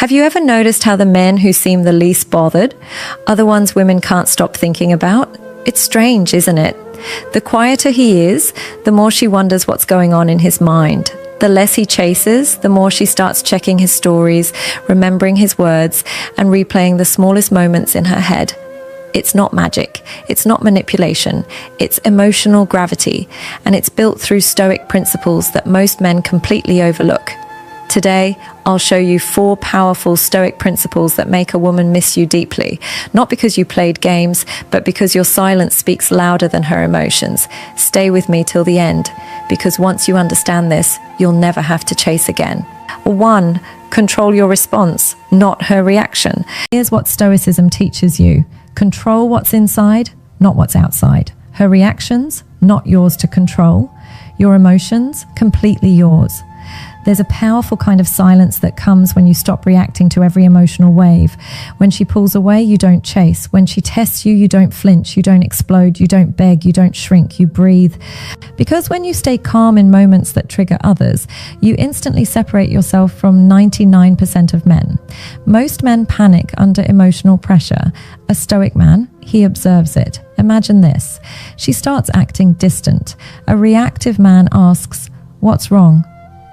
Have you ever noticed how the men who seem the least bothered are the ones women can't stop thinking about? It's strange, isn't it? The quieter he is, the more she wonders what's going on in his mind. The less he chases, the more she starts checking his stories, remembering his words, and replaying the smallest moments in her head. It's not magic. It's not manipulation. It's emotional gravity, and it's built through Stoic principles that most men completely overlook. Today, I'll show you 4 powerful Stoic principles that make a woman miss you deeply, not because you played games, but because your silence speaks louder than her emotions. Stay with me till the end, because once you understand this, you'll never have to chase again. 1. Control your response, not her reaction. Here's what Stoicism teaches you. Control what's inside, not what's outside. Her reactions, not yours to control. Your emotions, completely yours. There's a powerful kind of silence that comes when you stop reacting to every emotional wave. When she pulls away, you don't chase. When she tests you, you don't flinch, you don't explode, you don't beg, you don't shrink, you breathe. Because when you stay calm in moments that trigger others, you instantly separate yourself from 99% of men. Most men panic under emotional pressure. A Stoic man, he observes it. Imagine this. She starts acting distant. A reactive man asks, "What's wrong?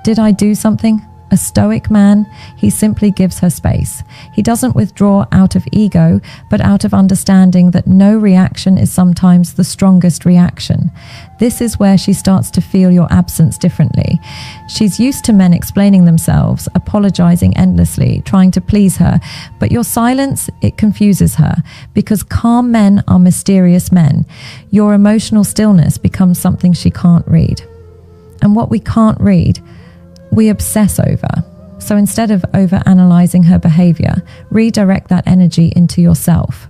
Did I do something?" A Stoic man, he simply gives her space. He doesn't withdraw out of ego, but out of understanding that no reaction is sometimes the strongest reaction. This is where she starts to feel your absence differently. She's used to men explaining themselves, apologizing endlessly, trying to please her, but your silence, it confuses her, because calm men are mysterious men. Your emotional stillness becomes something she can't read. And what we can't read, we obsess over. So instead of over-analyzing her behavior, redirect that energy into yourself.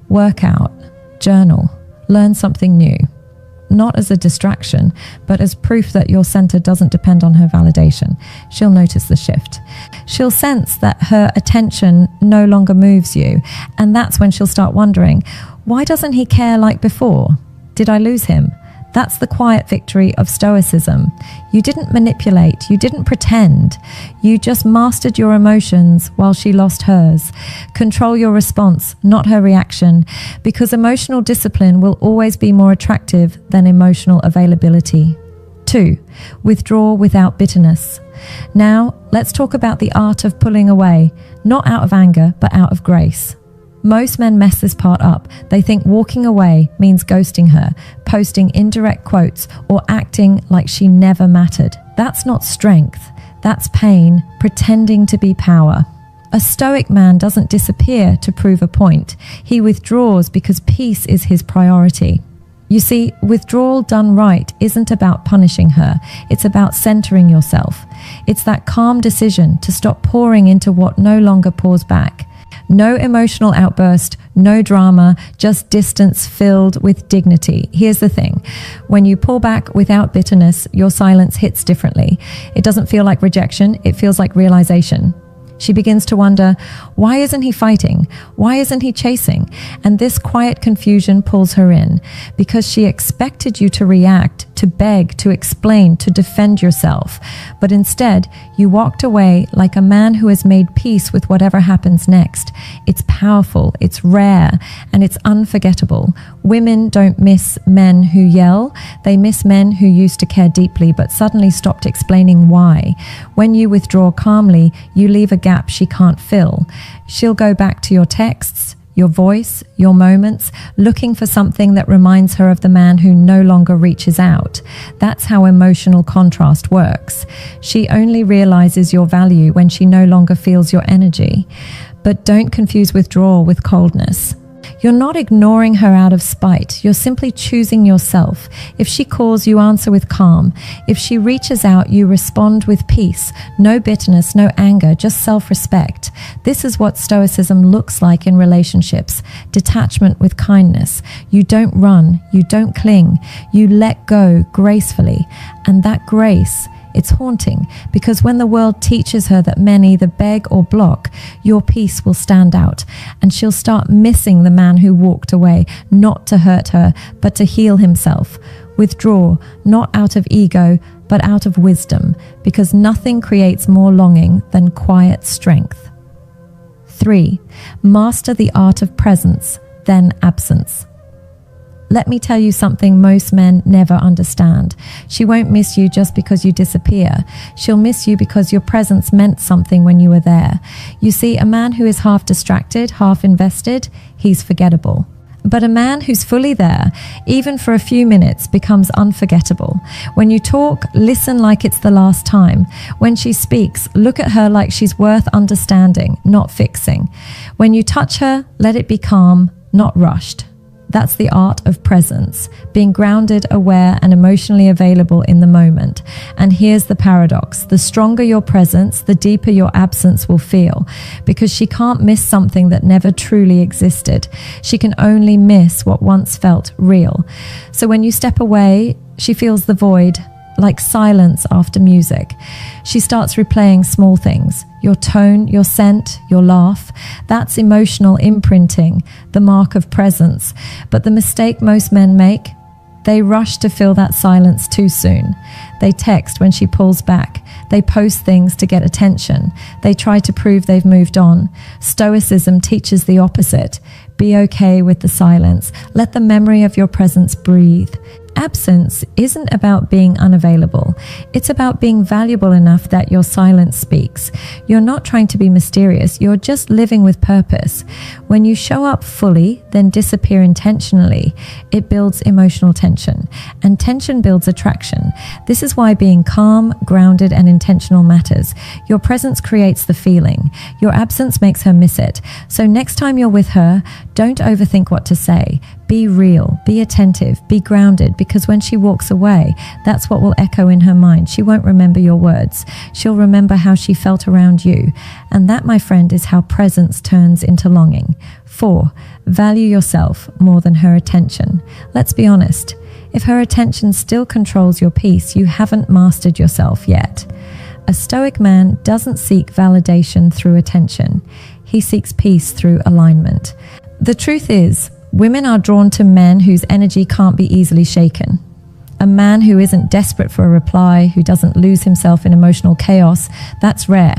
Work out, journal, learn something new. Not as a distraction, but as proof that your center doesn't depend on her validation. She'll notice the shift. She'll sense that her attention no longer moves you. And that's when she'll start wondering, why doesn't he care like before? Did I lose him? That's the quiet victory of Stoicism. You didn't manipulate, you didn't pretend. You just mastered your emotions while she lost hers. Control your response, not her reaction, because emotional discipline will always be more attractive than emotional availability. 2. Withdraw without bitterness. Now, let's talk about the art of pulling away, not out of anger, but out of grace. Most men mess this part up. They think walking away means ghosting her, posting indirect quotes, or acting like she never mattered. That's not strength. That's pain, pretending to be power. A Stoic man doesn't disappear to prove a point. He withdraws because peace is his priority. You see, withdrawal done right isn't about punishing her. It's about centering yourself. It's that calm decision to stop pouring into what no longer pours back. No emotional outburst, no drama, just distance filled with dignity. Here's the thing. When you pull back without bitterness, your silence hits differently. It doesn't feel like rejection, it feels like realization. She begins to wonder, why isn't he fighting? Why isn't he chasing? And this quiet confusion pulls her in because she expected you to react, to beg, to explain, to defend yourself. But instead, you walked away like a man who has made peace with whatever happens next. It's powerful, it's rare, and it's unforgettable. Women don't miss men who yell. They miss men who used to care deeply but suddenly stopped explaining why. When you withdraw calmly, you leave a gap she can't fill. She'll go back to your texts, your voice, your moments, looking for something that reminds her of the man who no longer reaches out. That's how emotional contrast works. She only realizes your value when she no longer feels your energy. But don't confuse withdrawal with coldness. You're not ignoring her out of spite. You're simply choosing yourself. If she calls, you answer with calm. If she reaches out, you respond with peace. No bitterness, no anger, just self-respect. This is what Stoicism looks like in relationships. Detachment with kindness. You don't run. You don't cling. You let go gracefully. And that grace, it's haunting, because when the world teaches her that men either beg or block, your peace will stand out, and she'll start missing the man who walked away, not to hurt her, but to heal himself. Withdraw, not out of ego, but out of wisdom, because nothing creates more longing than quiet strength. 3. Master the art of presence, then absence. Let me tell you something most men never understand. She won't miss you just because you disappear. She'll miss you because your presence meant something when you were there. You see, a man who is half distracted, half invested, he's forgettable. But a man who's fully there, even for a few minutes, becomes unforgettable. When you talk, listen like it's the last time. When she speaks, look at her like she's worth understanding, not fixing. When you touch her, let it be calm, not rushed. That's the art of presence, being grounded, aware, and emotionally available in the moment. And here's the paradox. The stronger your presence, the deeper your absence will feel, because she can't miss something that never truly existed. She can only miss what once felt real. So when you step away, she feels the void, like silence after music. She starts replaying small things, your tone, your scent, your laugh. That's emotional imprinting, the mark of presence. But the mistake most men make, they rush to fill that silence too soon. They text when she pulls back. They post things to get attention. They try to prove they've moved on. Stoicism teaches the opposite. Be okay with the silence. Let the memory of your presence breathe. Absence isn't about being unavailable. It's about being valuable enough that your silence speaks. You're not trying to be mysterious. You're just living with purpose. When you show up fully, then disappear intentionally, it builds emotional tension. And tension builds attraction. This is why being calm, grounded, and intentional matters. Your presence creates the feeling. Your absence makes her miss it. So next time you're with her, don't overthink what to say. Be real, be attentive, be grounded, because when she walks away, that's what will echo in her mind. She won't remember your words. She'll remember how she felt around you. And that, my friend, is how presence turns into longing. 4. Value yourself more than her attention. Let's be honest. If her attention still controls your peace, you haven't mastered yourself yet. A Stoic man doesn't seek validation through attention. He seeks peace through alignment. The truth is, women are drawn to men whose energy can't be easily shaken. A man who isn't desperate for a reply, who doesn't lose himself in emotional chaos, that's rare.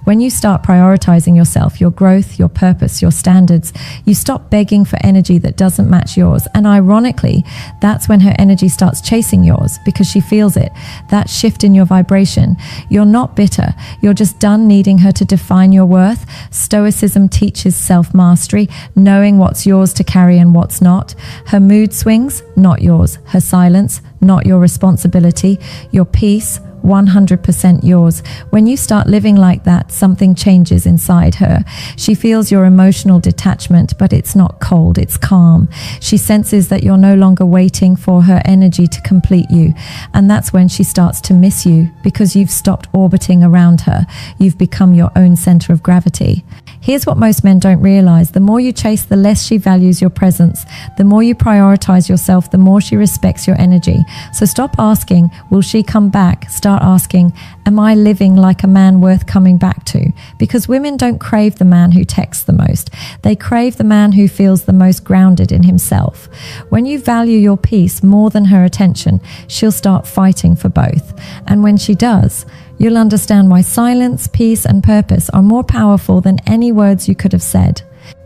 When you start prioritizing yourself, your growth, your purpose, your standards, you stop begging for energy that doesn't match yours. And ironically, that's when her energy starts chasing yours, because she feels it, that shift in your vibration. You're not bitter. You're just done needing her to define your worth. Stoicism teaches self-mastery, knowing what's yours to carry and what's not. Her mood swings, not yours. Her silence, not your responsibility. Your peace, 100% yours. When you start living like that, something changes inside her. She feels your emotional detachment, but it's not cold, it's calm. She senses that you're no longer waiting for her energy to complete you. And that's when she starts to miss you, because you've stopped orbiting around her. You've become your own center of gravity. Here's what most men don't realize. The more you chase, the less she values your presence. The more you prioritize yourself, the more she respects your energy. So stop asking, will she come back? Start asking, am I living like a man worth coming back to? Because women don't crave the man who texts the most. They crave the man who feels the most grounded in himself. When you value your peace more than her attention, she'll start fighting for both. And when she does, you'll understand why silence, peace, and purpose are more powerful than any words you could have said.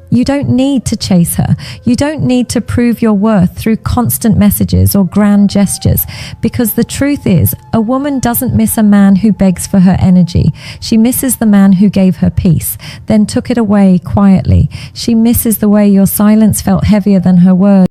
You don't need to chase her. You don't need to prove your worth through constant messages or grand gestures, because the truth is, a woman doesn't miss a man who begs for her energy. She misses the man who gave her peace, then took it away quietly. She misses the way your silence felt heavier than her words.